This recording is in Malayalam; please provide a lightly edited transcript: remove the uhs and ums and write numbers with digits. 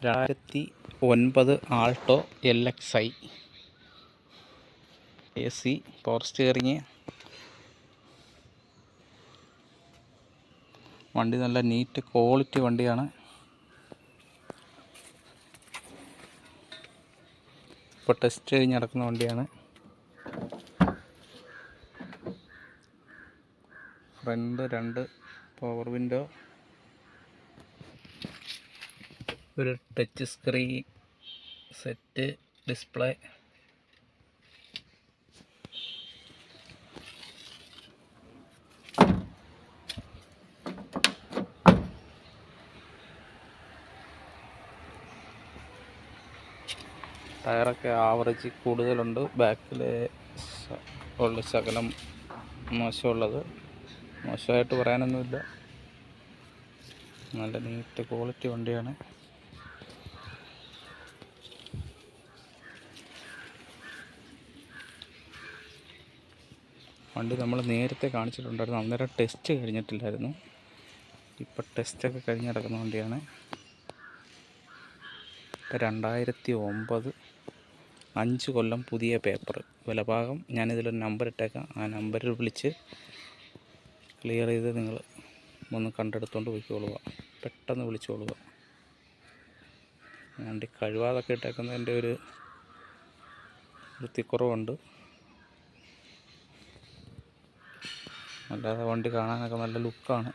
2009 Alto LXi AC power steering. വണ്ടി നല്ല നീറ്റ് ക്വാളിറ്റി വണ്ടിയാണ്. ഇപ്പോൾ ടെസ്റ്റ് കഴിഞ്ഞ് നടക്കുന്ന വണ്ടിയാണ്. ഫ്രണ്ട് 2 പവർ വിൻഡോ, ഒരു ടച്ച് സ്ക്രീൻ സെറ്റ് ഡിസ്പ്ലേ, ടയറൊക്കെ ആവറേജ് കൂടുതലുണ്ട്. ബാക്കിൽ ഉള്ള ശകലം മോശമുള്ളത്, മോശമായിട്ട് പറയാനൊന്നുമില്ല. നല്ല നീറ്റ് ക്വാളിറ്റി വണ്ടിയാണ്. വണ്ടി നമ്മൾ നേരത്തെ കാണിച്ചിട്ടുണ്ടായിരുന്നു, അന്നേരം ടെസ്റ്റ് കഴിഞ്ഞിട്ടില്ലായിരുന്നു. ഇപ്പം ടെസ്റ്റൊക്കെ കഴിഞ്ഞ് കിടക്കുന്ന വണ്ടിയാണ്. 2009, 5 കൊല്ലം പുതിയ പേപ്പർ. വിലഭാഗം ഞാനിതിലൊരു നമ്പർ ഇട്ടേക്കാം. ആ നമ്പറിൽ വിളിച്ച് ക്ലിയർ ചെയ്ത് നിങ്ങൾ ഒന്ന് കണ്ടെടുത്തുകൊണ്ട് പോയിക്കോളുക. പെട്ടെന്ന് വിളിച്ചോളുക. വണ്ടി കഴിവാതൊക്കെ ഇട്ടേക്കുന്നതിൻ്റെ ഒരു വൃത്തിക്കുറവുണ്ട്. അല്ലാതെ വണ്ടി കാണാനൊക്കെ നല്ല ലുക്കാണ്.